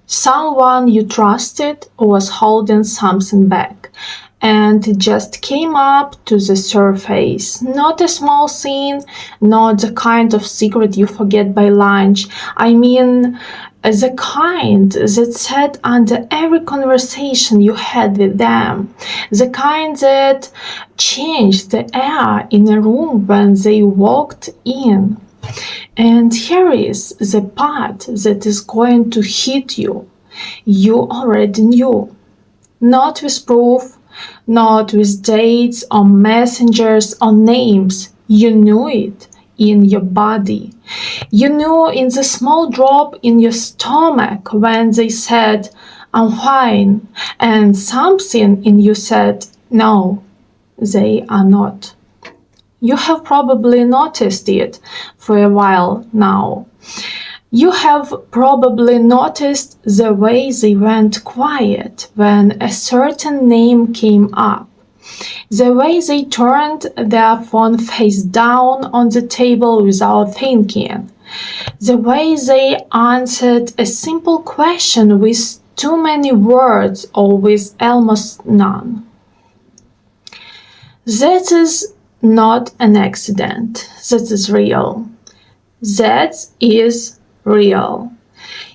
Someone you trusted was holding something back, and it just came up to the surface. Not a small scene, not the kind of secret you forget by lunch. I mean, the kind that sat under every conversation you had with them. The kind that changed the air in a room when they walked in. And here is the part that is going to hit you. You already knew. Not with proof, not with dates or messengers or names. You knew it in your body. You knew in the small drop in your stomach when they said, "I'm fine," and something in you said, "No, they are not." You have probably noticed it for a while now. You have probably noticed the way they went quiet when a certain name came up. The way they turned their phone face down on the table without thinking. The way they answered a simple question with too many words or with almost none. That is not an accident. That is real. That is real.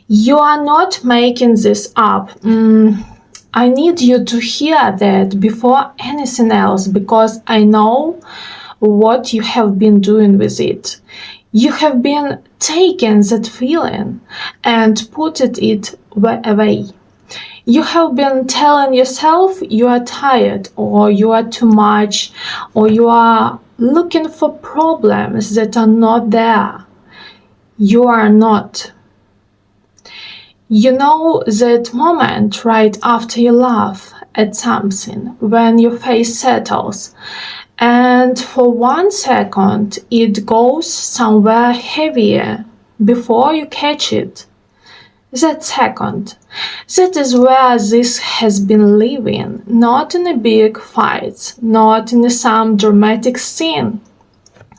You are not making this up. I need you to hear that before anything else, because I know what you have been doing with it. You have been taking that feeling and putting it away. You have been telling yourself you are tired, or you are too much, or you are looking for problems that are not there. You are not. You know that moment right after you laugh at something, when your face settles, and for 1 second it goes somewhere heavier before you catch it. That second, that is where this has been living, not in a big fight, not in some dramatic scene.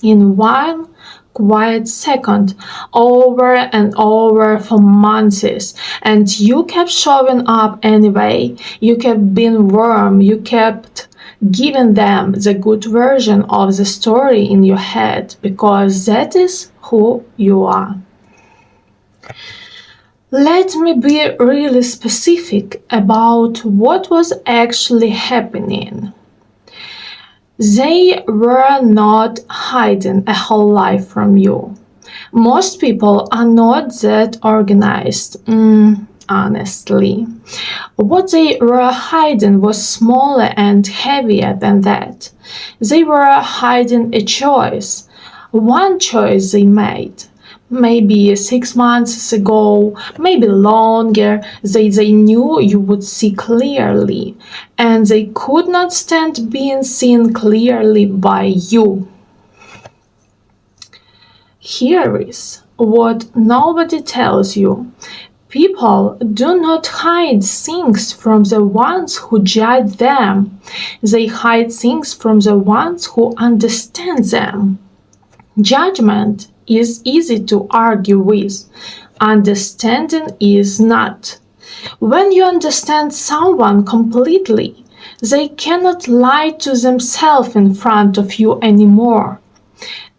In 1 quiet second, over and over for months, and you kept showing up anyway. You kept being warm, you kept giving them the good version of the story in your head, because that is who you are. Let me be really specific about what was actually happening. They were not hiding a whole life from you. Most people are not that organized, honestly. What they were hiding was smaller and heavier than that. They were hiding a choice, one choice they made. Maybe 6 months ago, maybe longer, they knew you would see clearly, and they could not stand being seen clearly by you. Here is what nobody tells you. People do not hide things from the ones who judge them. They hide things from the ones who understand them. Judgment is easy to argue with. Understanding is not. When you understand someone completely, they cannot lie to themselves in front of you anymore.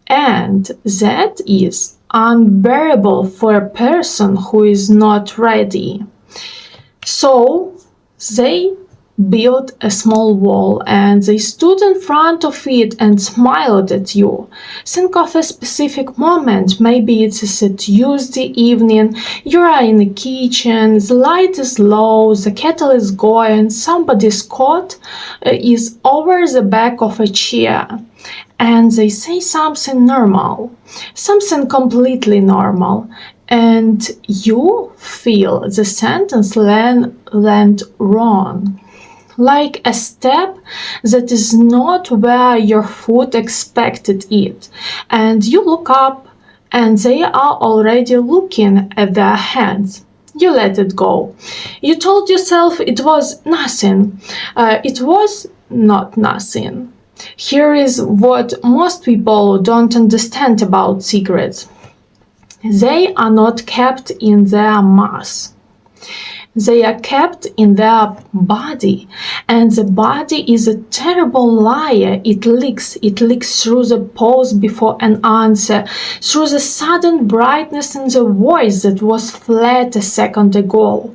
And that is unbearable for a person who is not ready. So they built a small wall and they stood in front of it and smiled at you. Think of a specific moment. Maybe it's a Tuesday evening, you are in the kitchen, the light is low, the kettle is going, somebody's coat is over the back of a chair, and they say something normal, something completely normal, and you feel the sentence land wrong. Like a step that is not where your foot expected it, and you look up and they are already looking at their hands. You let it go. You told yourself it was nothing. It was not nothing. Here is what most people don't understand about secrets. They are not kept in their mass. They are kept in their body, and the body is a terrible liar. It leaks through the pause before an answer, through the sudden brightness in the voice that was flat a second ago,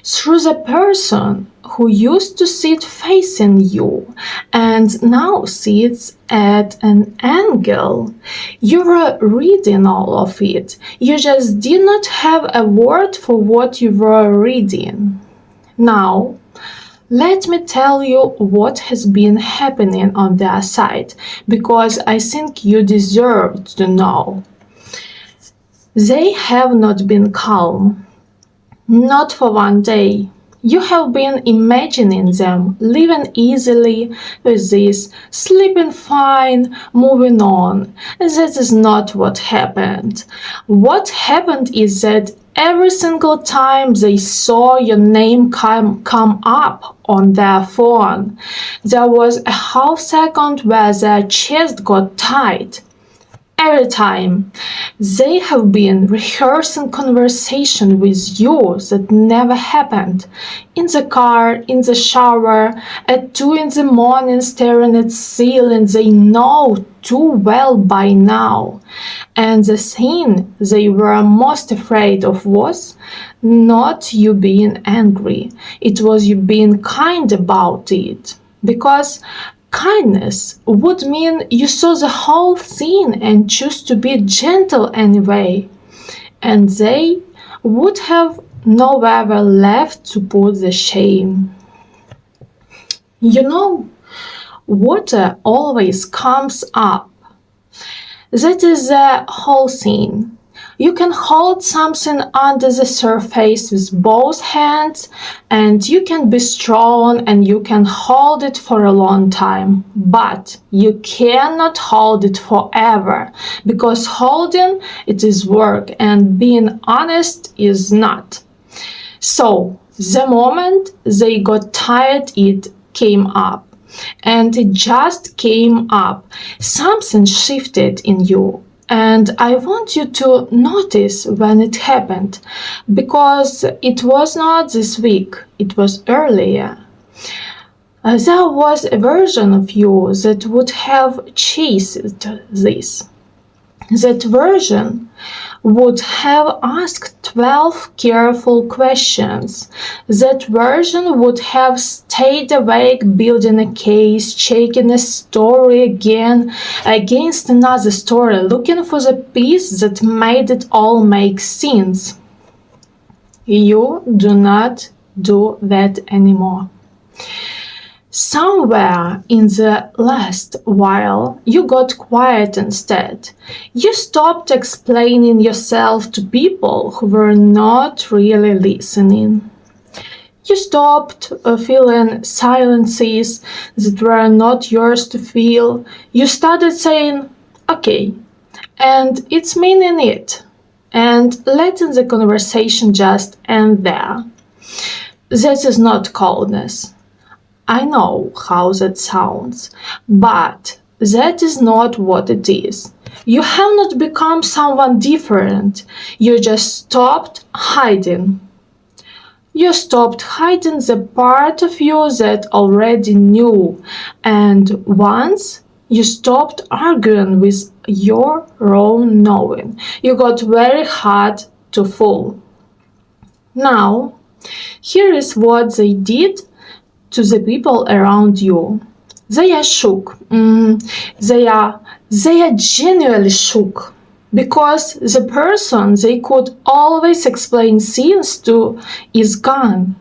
through the person who used to sit facing you and now sits at an angle. You were reading all of it. You just did not have a word for what you were reading. Now, let me tell you what has been happening on their side, because I think you deserve to know. They have not been calm. Not for one day. You have been imagining them living easily with this, sleeping fine, moving on. That is not what happened. What happened is that every single time they saw your name come up on their phone, there was a half second where their chest got tight. Every time. They have been rehearsing conversation with you that never happened. In the car, in the shower, at 2 in the morning staring at ceiling, they know too well by now. And the thing they were most afraid of was not you being angry. It was you being kind about it. Because kindness would mean you saw the whole thing and choose to be gentle anyway, and they would have nowhere left to put the shame. You know, water always comes up. That is the whole thing. You can hold something under the surface with both hands, and you can be strong and you can hold it for a long time, but you cannot hold it forever, because holding it is work and being honest is not. So the moment they got tired, it came up. And it just came up. Something shifted in you. And I want you to notice when it happened, because it was not this week, it was earlier. There was a version of you that would have chased this. That version would have asked 12 careful questions. That version would have stayed awake building a case, checking a story again against another story, looking for the piece that made it all make sense. You do not do that anymore. Somewhere in the last while, you got quiet instead. You stopped explaining yourself to people who were not really listening. You stopped feeling silences that were not yours to feel. You started saying, okay, and it's meaning it, and letting the conversation just end there. That is not coldness. I know how that sounds, but that is not what it is. You have not become someone different. You just stopped hiding. You stopped hiding the part of you that already knew, and once you stopped arguing with your own knowing, you got very hard to fool. Now, here is what they did to the people around you. They are shook. They are genuinely shook, because the person they could always explain things to is gone.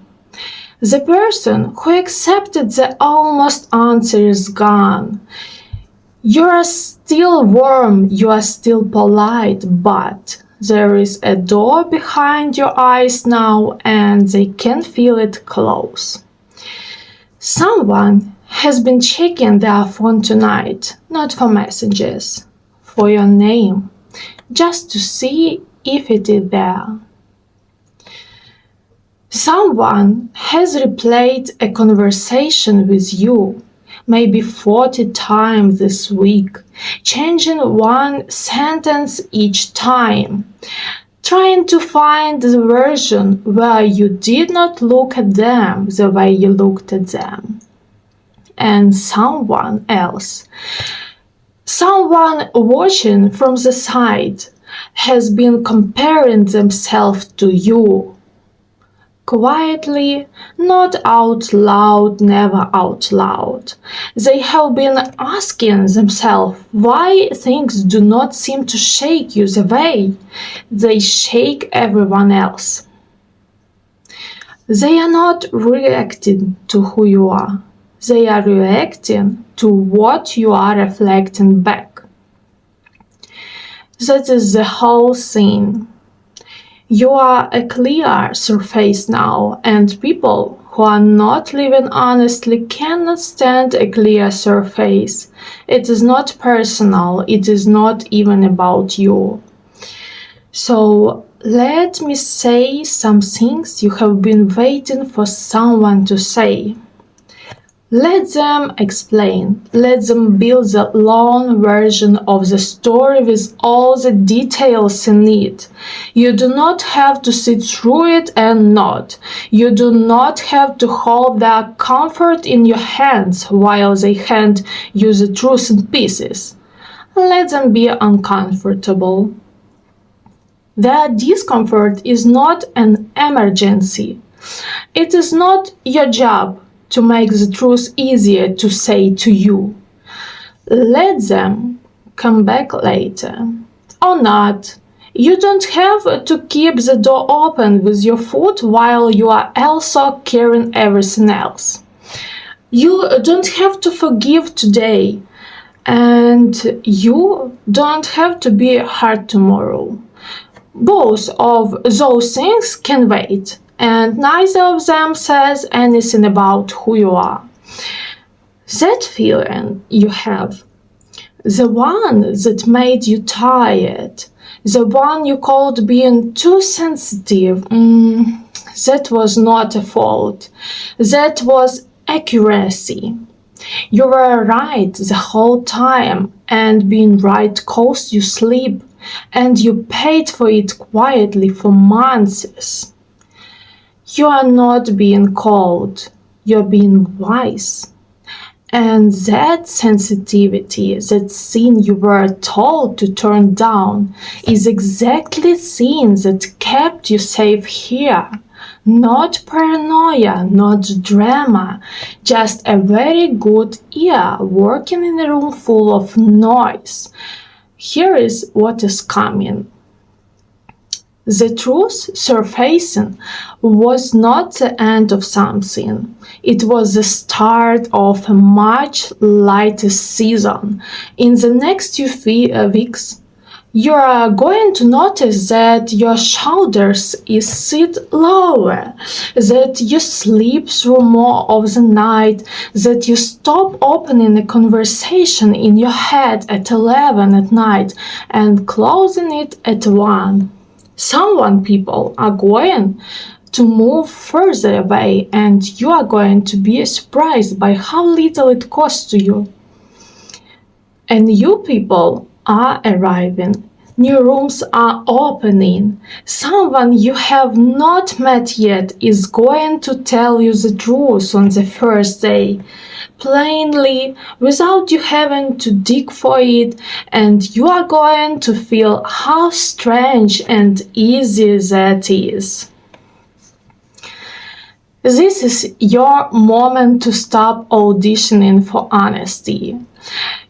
The person who accepted the almost answer is gone. You are still warm, you are still polite, but there is a door behind your eyes now, and they can feel it close. Someone has been checking their phone tonight, not for messages, for your name, just to see if it is there. Someone has replayed a conversation with you, maybe 40 times this week, changing one sentence each time. trying to find the version where you did not look at them the way you looked at them. And someone else, someone watching from the side, has been comparing themselves to you. Quietly, not out loud, never out loud. They have been asking themselves why things do not seem to shake you the way they shake everyone else. They are not reacting to who you are. They are reacting to what you are reflecting back. That is the whole thing. You are a clear surface now, and people who are not living honestly cannot stand a clear surface. It is not personal, it is not even about you. So let me say some things you have been waiting for someone to say. Let them explain. Let them build the long version of the story with all the details in it. You do not have to sit through it and nod. You do not have to hold their comfort in your hands while they hand you the truth in pieces. Let them be uncomfortable. Their discomfort is not an emergency. It is not your job to make the truth easier to say to you. Let them come back later. Or not. You don't have to keep the door open with your foot while you are also carrying everything else. You don't have to forgive today, and you don't have to be hard tomorrow. Both of those things can wait, and neither of them says anything about who you are. That feeling you have, the one that made you tired, the one you called being too sensitive, that was not a fault. That was accuracy. You were right the whole time, and being right cost you sleep, and you paid for it quietly for months. You are not being cold, you're being wise. And that sensitivity, that thing you were told to turn down, is exactly the thing that kept you safe here. Not paranoia, not drama, just a very good ear working in a room full of noise. Here is what is coming. The truth surfacing was not the end of something. It was the start of a much lighter season. In the next few weeks, you are going to notice that your shoulders sit lower, that you sleep through more of the night, that you stop opening a conversation in your head at 11 at night and closing it at 1. Some people are going to move further away, and you are going to be surprised by how little it costs to you. And you people are arriving. New rooms are opening. Someone you have not met yet is going to tell you the truth on the first day, plainly, without you having to dig for it, and you are going to feel how strange and easy that is. This is your moment to stop auditioning for honesty.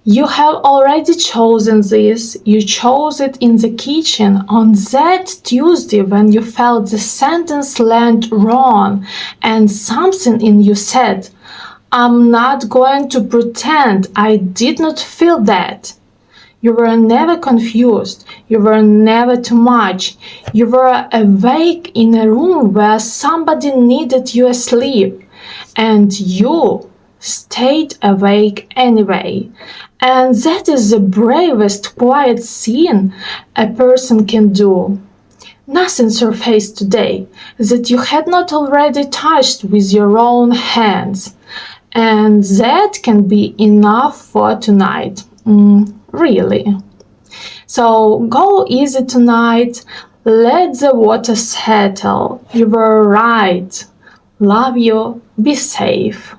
You have already chosen this. You chose it in the kitchen on that Tuesday when you felt the sentence land wrong and something in you said, I'm not going to pretend I did not feel that. You were never confused. You were never too much. You were awake in a room where somebody needed you asleep, and you stayed awake anyway. And that is the bravest quiet thing a person can do. Nothing surfaced today that you had not already touched with your own hands. And that can be enough for tonight. Really. So go easy tonight. Let the water settle. You were right. Love you. Be safe.